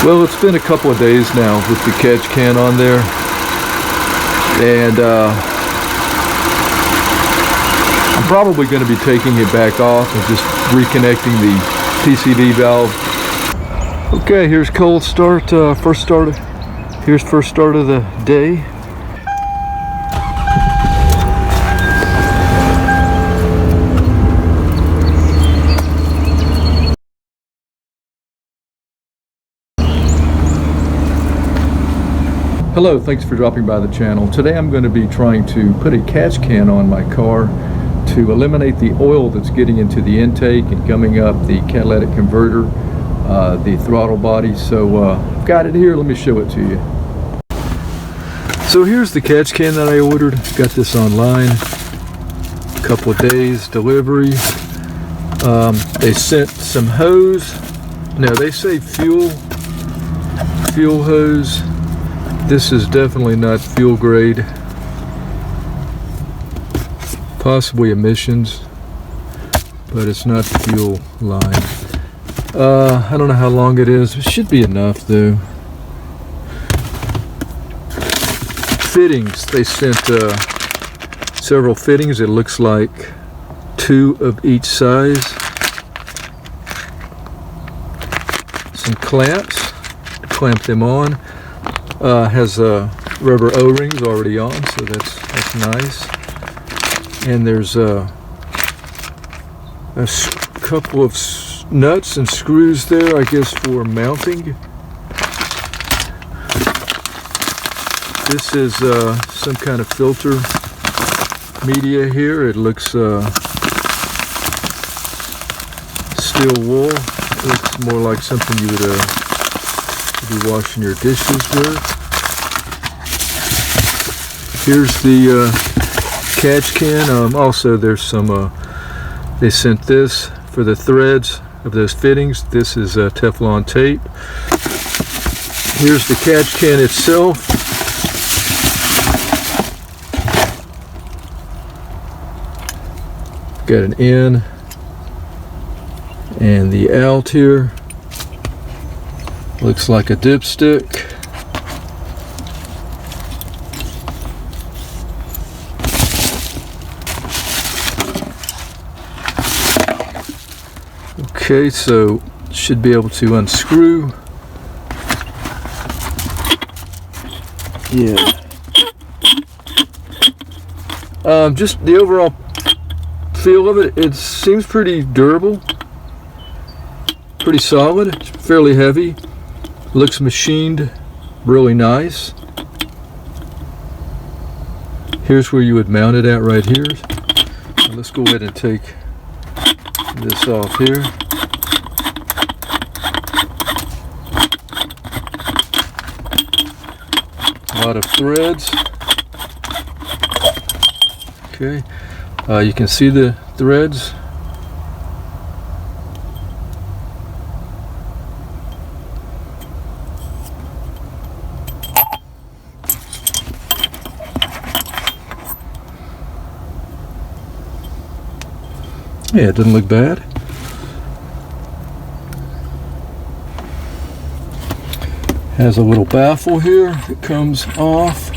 Well, it's been a couple of days now with the catch can on there, and I'm probably going to be taking it back off and just reconnecting the PCV valve. Okay, here's cold start, first start of the day. Hello, thanks for dropping by the channel. Today I'm going to be trying to put a catch can on my car to eliminate the oil that's getting into the intake and coming up the catalytic converter, the throttle body. So I've got it here, let me show it to you. So here's the catch can that I ordered. Got this online, a couple of days delivery. They sent some hose. Now they say fuel hose. This is definitely not fuel grade, possibly emissions, but it's not fuel line. I don't know how long it is. It should be enough though. Fittings, they sent several fittings. It looks like 2 of each size. Some clamps to clamp them on. Has rubber O-rings already on, so that's nice. And there's a couple of nuts and screws there, I guess, for mounting. This is some kind of filter media here. It looks steel wool. It looks more like something you would be washing your dishes with. Here's the catch can. Also there's some they sent this for the threads of those fittings. This is Teflon tape. Here's the catch can itself. Got an in and the out here. Looks like a dipstick. Okay, so should be able to unscrew. Yeah. Just the overall feel of it, it seems pretty durable, pretty solid. It's fairly heavy. Looks machined really nice. Here's where you would mount it at right here. And let's go ahead and take this off here. A lot of threads. Okay, you can see the threads. Yeah, it doesn't look bad. Has a little baffle here that comes off.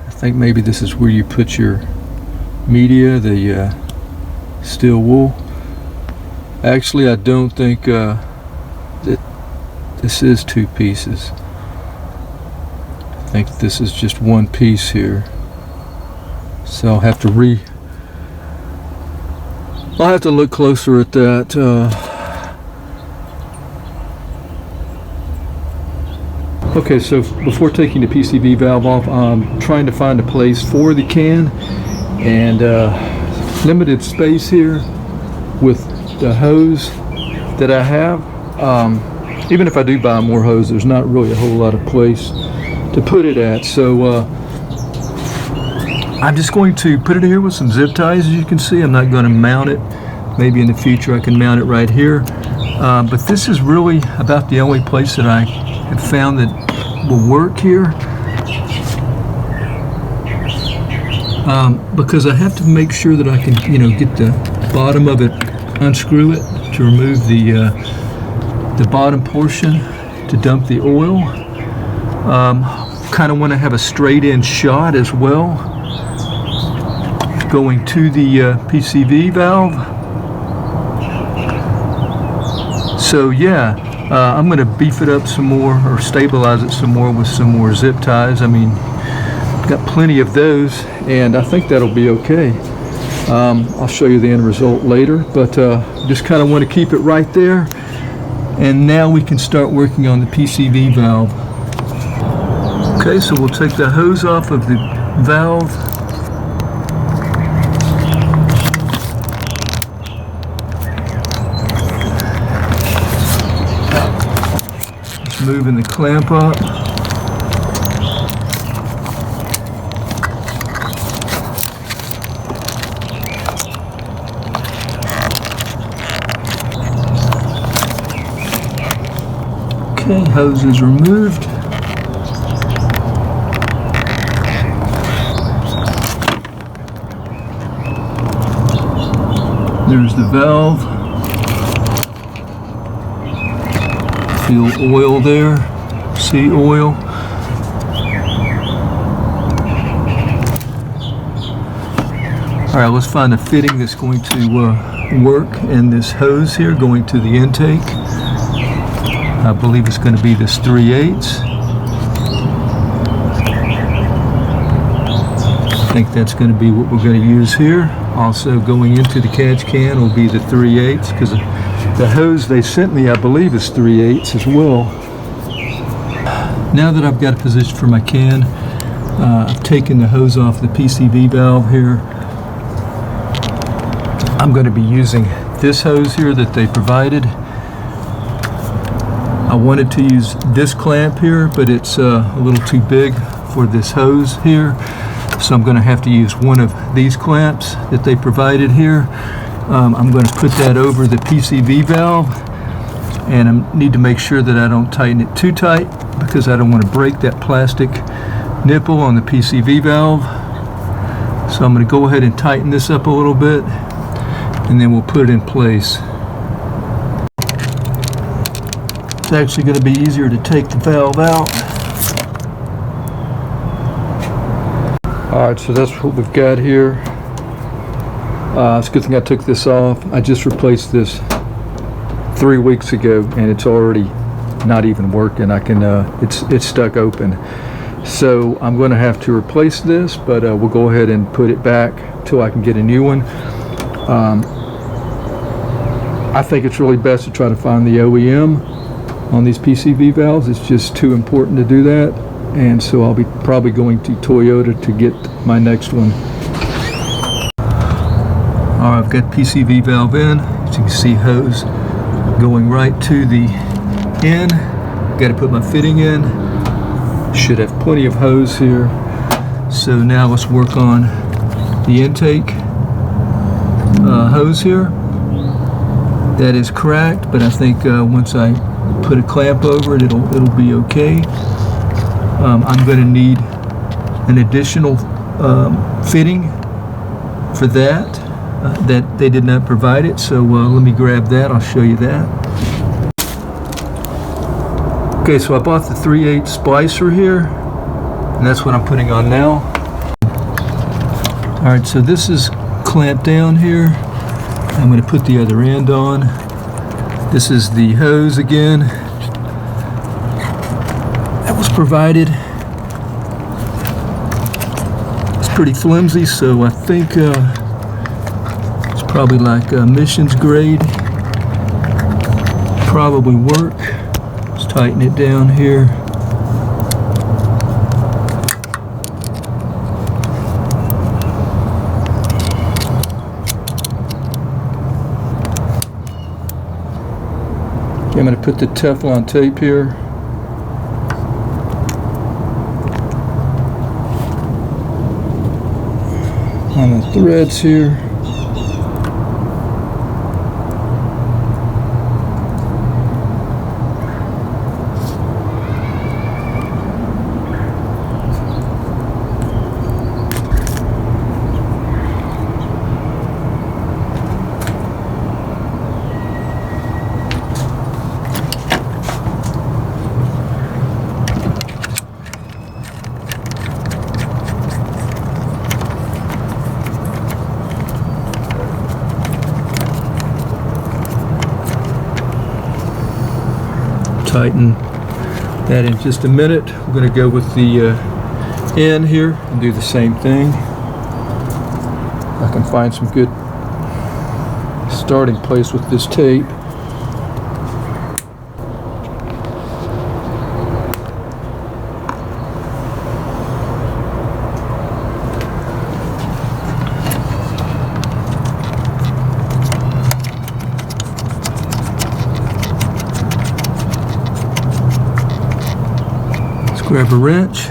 I think maybe this is where you put your media, the steel wool. Actually, I don't think that this is 2 pieces. I think this is just 1 piece here. So I'll have to look closer at that. Okay, so before taking the PCV valve off, I'm trying to find a place for the can, and limited space here with the hose that I have. Even if I do buy more hose, there's not really a whole lot of place to put it at. So I'm just going to put it here with some zip ties. As you can see, I'm not going to mount it. Maybe in the future I can mount it right here. But this is really about the only place that I have found that will work here. Because I have to make sure that I can, get the bottom of it, unscrew it, to remove the bottom portion to dump the oil. Kind of want to have a straight in shot as well, going to the PCV valve. So yeah, I'm going to beef it up some more, or stabilize it some more with some more zip ties. I mean, got plenty of those, and I think that'll be okay. I'll show you the end result later, but just kind of want to keep it right there. And now we can start working on the PCV valve. Okay, so we'll take the hose off of the valve. Just moving the clamp up. Okay, hose is removed. There's the valve. Feel oil there. See oil. All right, let's find a fitting that's going to work in this hose here going to the intake. I believe it's going to be this 3/8. I think that's going to be what we're going to use here. Also going into the catch can will be the 3/8, because the hose they sent me, I believe, is 3/8 as well. Now that I've got a position for my can, I've taken the hose off the PCV valve here. I'm going to be using this hose here that they provided. I wanted to use this clamp here, but it's a little too big for this hose here. So I'm going to have to use one of these clamps that they provided here. I'm going to put that over the PCV valve, and I need to make sure that I don't tighten it too tight, because I don't want to break that plastic nipple on the PCV valve. So I'm going to go ahead and tighten this up a little bit, and then we'll put it in place. It's actually going to be easier to take the valve out. Alright, so that's what we've got here. It's a good thing I took this off. I just replaced this 3 weeks ago, and it's already not even working. I can, it's stuck open. So I'm going to have to replace this, but we'll go ahead and put it back till I can get a new one. I think it's really best to try to find the OEM on these PCV valves. It's just too important to do that, and so I'll be probably going to Toyota to get my next one. Alright, I've got PCV valve in. As you can see, hose going right to the end. Got to put my fitting in. Should have plenty of hose here. So now let's work on the intake hose here. That is cracked, but I think once I put a clamp over it, it'll be okay. I'm going to need an additional fitting for that that they did not provide it. So let me grab that. I'll show you that. Okay, so I bought the 3/8 splicer here, and that's what I'm putting on now. All right, so this is clamped down here. I'm going to put the other end on. This is the hose again that was provided. It's pretty flimsy, so I think it's probably like emissions grade. Probably work. Let's tighten it down here. I'm going to put the Teflon tape here. On the threads here. tighten that in just a minute. We're going to go with the end here and do the same thing. I can find some good starting place with this tape. Grab a wrench.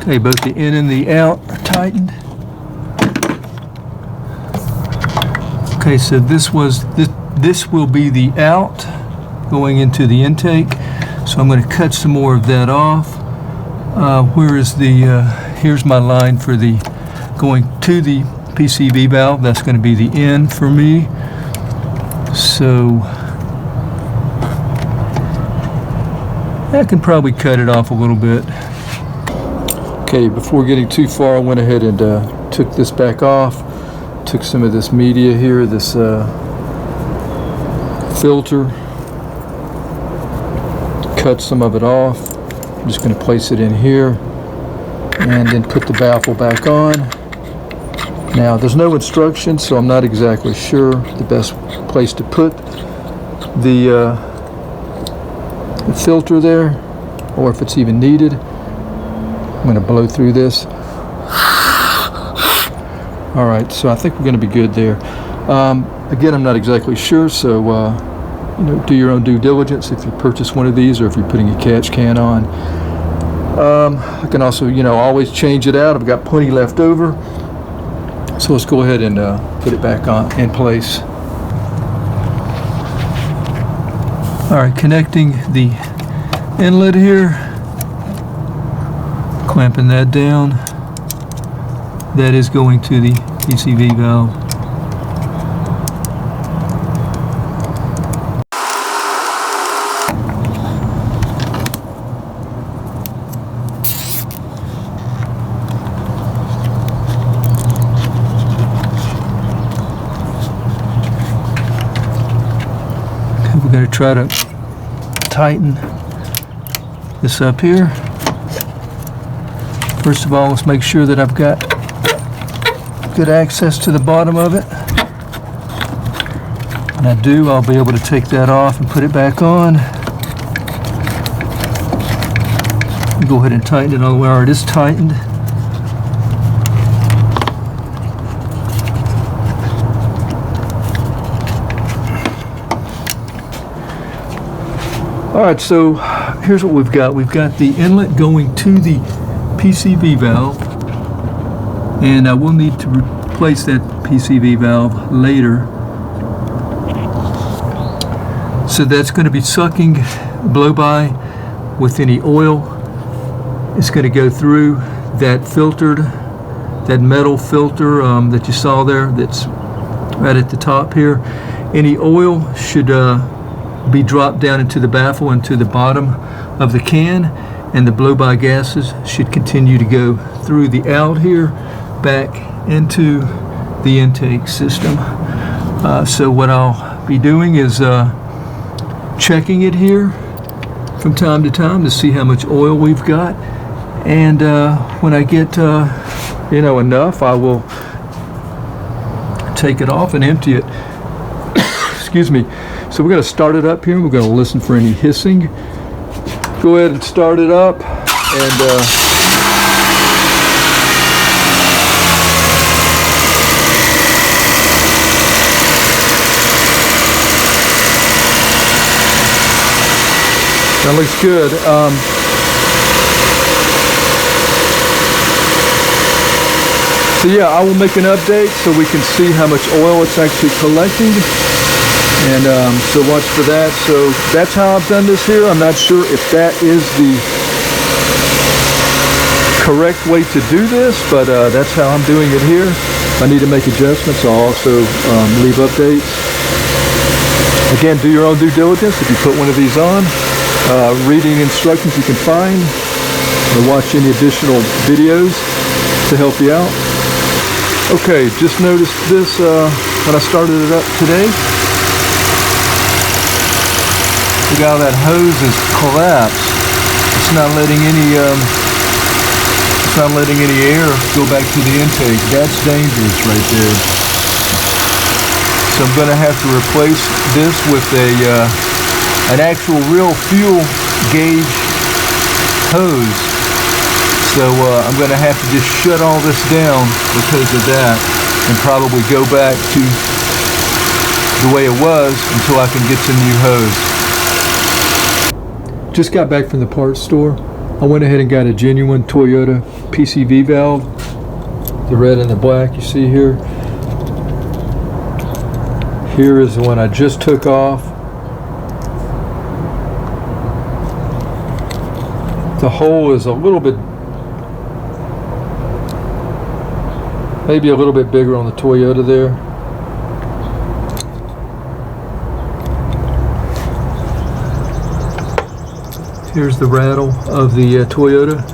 Okay, both the in and the out are tightened. Okay, so this will be the out going into the intake. So I'm going to cut some more of that off. Here's my line for the going to the PCV valve. That's going to be the in for me. So I can probably cut it off a little bit. Okay, before getting too far, I went ahead and took this back off. Took some of this media here, this filter. Cut some of it off. I'm just going to place it in here and then put the baffle back on. Now, there's no instructions, so I'm not exactly sure the best place to put the filter there, or if it's even needed. I'm going to blow through this. All right, so I think we're going to be good there. Again, I'm not exactly sure, so do your own due diligence if you purchase one of these or if you're putting a catch can on. I can also, always change it out. I've got plenty left over. So let's go ahead and put it back on in place. All right, connecting the inlet here, clamping that down. That is going to the PCV valve. We're going to try to tighten this up here. First of all, let's make sure that I've got good access to the bottom of it. When I do, I'll be able to take that off and put it back on. Go ahead and tighten it all the way. All right, it's tightened. All right, so here's what we've got. We've got the inlet going to the PCV valve, and I will need to replace that PCV valve later. So that's going to be sucking blow-by with any oil. It's going to go through that metal filter that you saw there that's right at the top here. Any oil should be dropped down into the baffle, into the bottom of the can, and the blow-by gases should continue to go through the out here back into the intake system. So what I'll be doing is checking it here from time to time to see how much oil we've got, and when I get enough, I will take it off and empty it. Excuse me. So we're going to start it up here, and we're going to listen for any hissing. Go ahead and start it up, and that looks good. So yeah, I will make an update so we can see how much oil it's actually collecting. And so watch for that. So that's how I've done this here. I'm not sure if that is the correct way to do this, but that's how I'm doing it here. If I need to make adjustments, I'll also leave updates. Again, do your own due diligence. If you put one of these on, reading instructions you can find, or watch any additional videos to help you out. Okay, just noticed this when I started it up today. Look how that hose is collapsed. It's not letting any air go back to the intake. That's dangerous right there. So I'm going to have to replace this with an actual real fuel gauge hose. So I'm going to have to just shut all this down because of that and probably go back to the way it was until I can get some new hose. Just got back from the parts store. I went ahead and got a genuine Toyota PCV valve. The red and the black you see here. Here is the one I just took off. The hole is a little bit, maybe a little bit bigger on the Toyota there. Here's the rattle of the Toyota.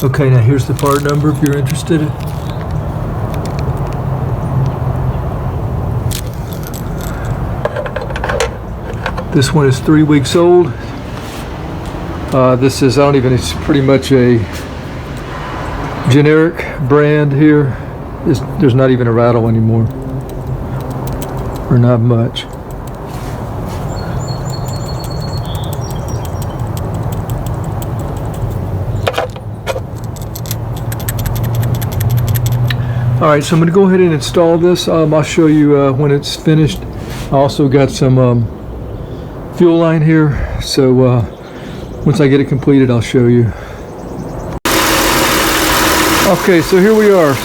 Okay, now here's the part number if you're interested. This one is 3 weeks old. This is, it's pretty much a generic brand here. There's not even a rattle anymore, or not much. Alright, so I'm going to go ahead and install this. I'll show you when it's finished. I also got some fuel line here, so once I get it completed I'll show you. Okay, so here we are.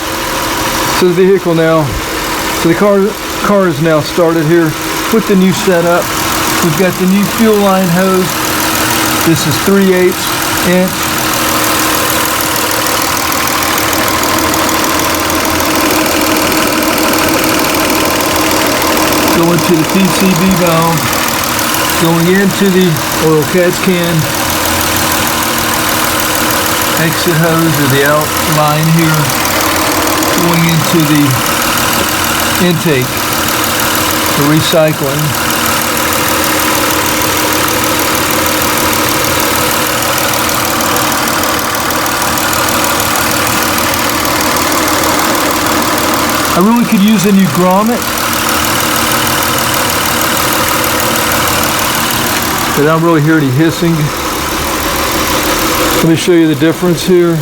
So the vehicle now, so the car is now started here with the new setup. We've got the new fuel line hose. This is 3/8 inch. Going to the PCV valve, going into the oil catch can, exit hose or the out line here, going into the intake for recycling. I really could use a new grommet, but I don't really hear any hissing. Let me show you the difference here.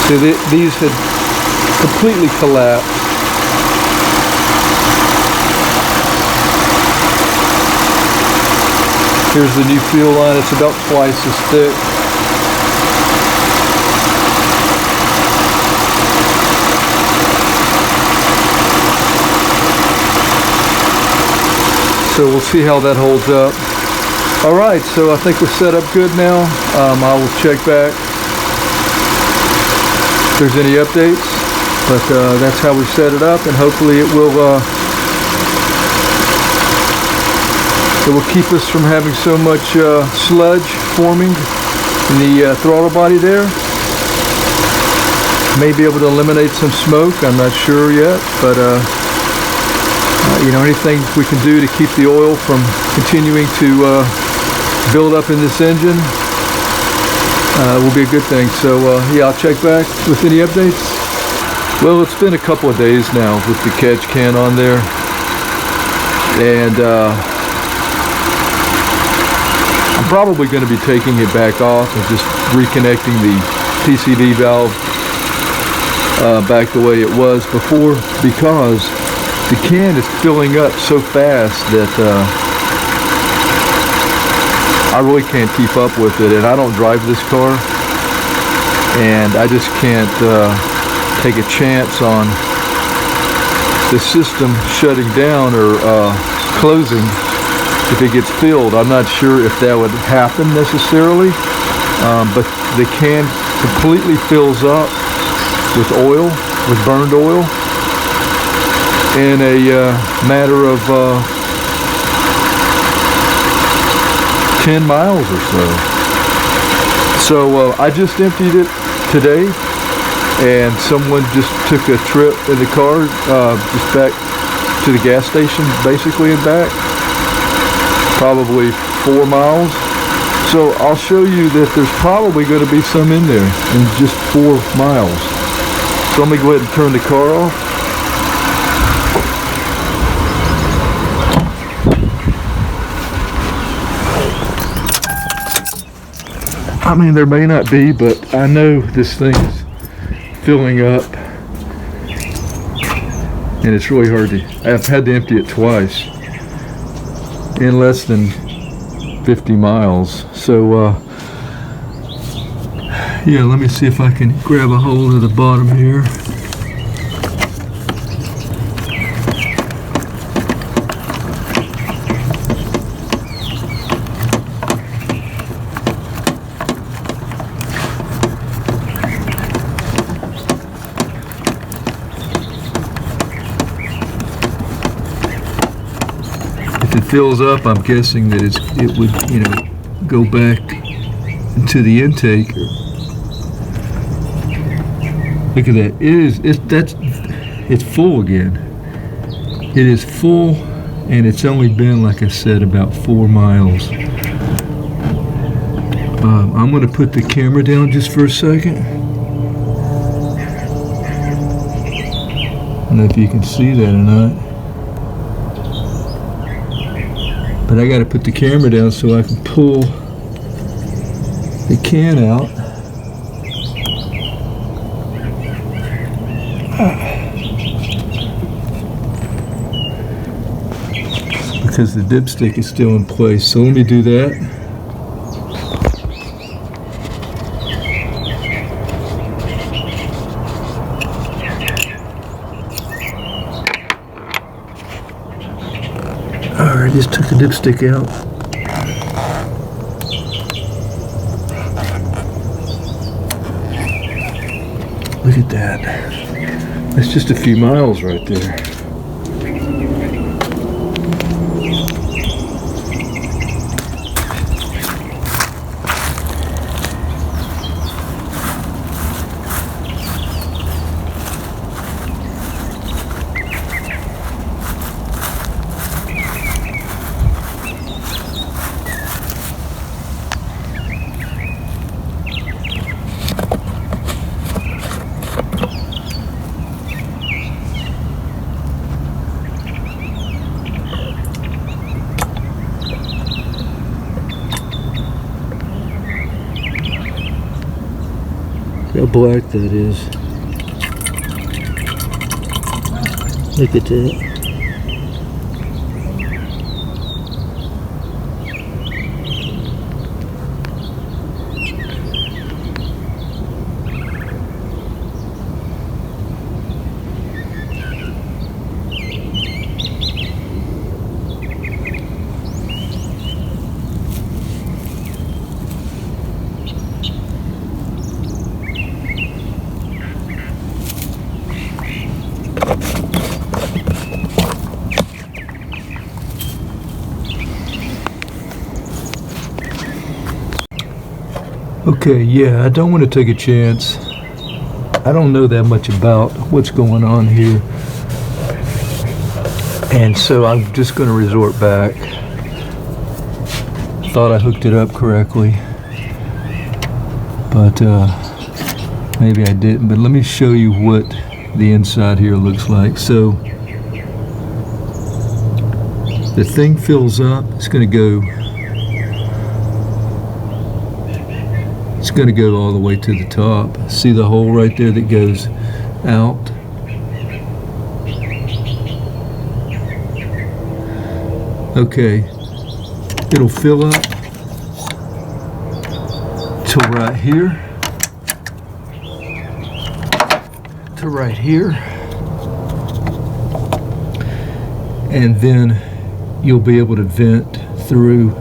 So these had completely collapsed. Here's the new fuel line. It's about twice as thick. So we'll see how that holds up. All right, so I think we're set up good now. I will check back if there's any updates, but that's how we set it up, and hopefully it will keep us from having so much sludge forming in the throttle body there. May be able to eliminate some smoke, I'm not sure yet, but anything we can do to keep the oil from continuing to build up in this engine will be a good thing. So yeah, I'll check back with any updates. Well, it's been a couple of days now with the catch can on there, and I'm probably going to be taking it back off and just reconnecting the PCV valve back the way it was before, because the can is filling up so fast that I really can't keep up with it, and I don't drive this car, and I just can't take a chance on the system shutting down or closing if it gets filled. I'm not sure if that would happen necessarily, but the can completely fills up with oil, with burned oil, in a matter of 10 miles or so. So I just emptied it today, and someone just took a trip in the car, just back to the gas station, basically, and back. Probably 4 miles. So I'll show you that there's probably going to be some in there in just 4 miles. So let me go ahead and turn the car off. I mean, there may not be, but I know this thing is filling up, and it's really hard to, I've had to empty it twice in less than 50 miles. So yeah, let me see if I can grab a hold of the bottom here. If it fills up, I'm guessing that it would, you know, go back into the intake. Look at that. It's full again. It is full, and it's only been, like I said, about 4 miles. I'm going to put the camera down just for a second. I don't know if you can see that or not. But I got to put the camera down so I can pull the can out. Because the dipstick is still in place. So let me do that. Alright, just took the dipstick out. Look at that. That's just a few miles right there. How black that is. Look at that. Okay, yeah, I don't want to take a chance. I don't know that much about what's going on here. And so I'm just going to resort back. Thought I hooked it up correctly, but maybe I didn't. But let me show you what the inside here looks like. So the thing fills up. It's going to go all the way to the top. See the hole right there that goes out? Okay, it'll fill up to right here, to right here, and then you'll be able to vent through.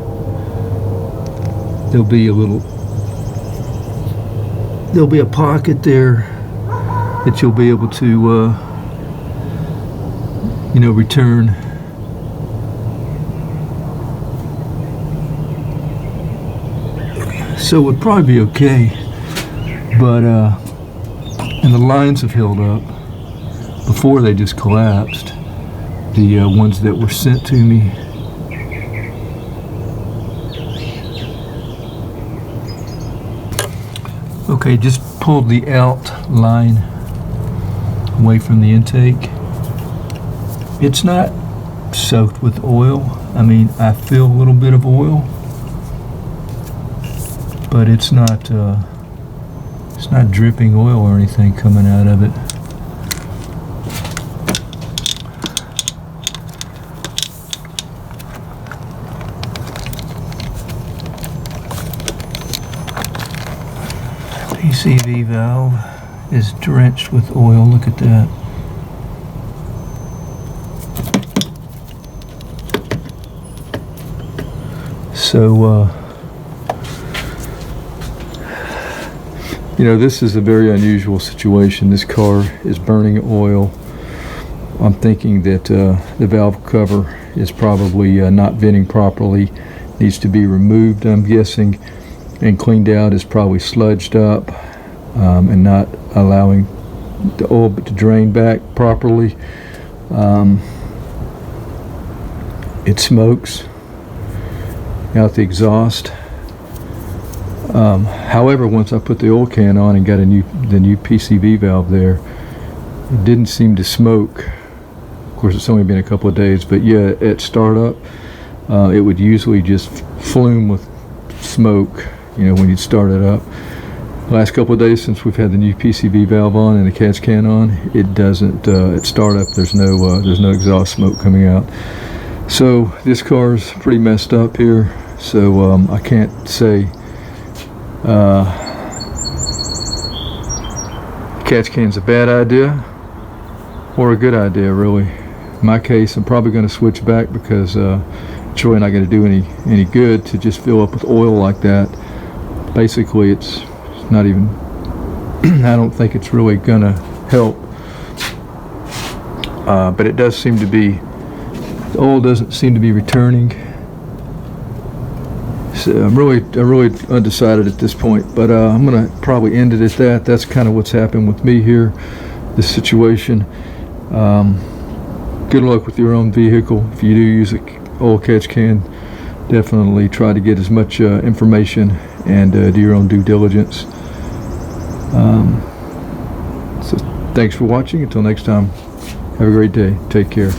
There'll be a pocket there that you'll be able to, return So it would probably be okay, but and the lines have held up. Before they just collapsed, the ones that were sent to me. Okay, just pulled the out line away from the intake. It's not soaked with oil. I mean, I feel a little bit of oil, but it's not dripping oil or anything coming out of it. PCV valve is drenched with oil. Look at that. So, you know, this is a very unusual situation. This car is burning oil. I'm thinking that the valve cover is probably not venting properly, needs to be removed, I'm guessing, and cleaned out. Is probably sludged up and not allowing the oil to drain back properly. It smokes out the exhaust. However, once I put the oil can on and got the new PCV valve there, it didn't seem to smoke. Of course, it's only been a couple of days, but yeah, at startup, it would usually just flume with smoke, you know, when you'd start it up. Last couple of days since we've had the new PCV valve on and the catch can on, it doesn't. At startup, there's no exhaust smoke coming out. So this car's pretty messed up here. So I can't say catch can's a bad idea or a good idea, really. In my case, I'm probably going to switch back because it's really not going to do any good to just fill up with oil like that. Basically, it's not even, I don't think it's really going to help. But it does seem to be, the oil doesn't seem to be returning. So I'm really undecided at this point, but I'm going to probably end it at that. That's kind of what's happened with me here, this situation. Good luck with your own vehicle. If you do use an oil catch can, definitely try to get as much information and do your own due diligence. So thanks for watching. Until next time, have a great day. Take care.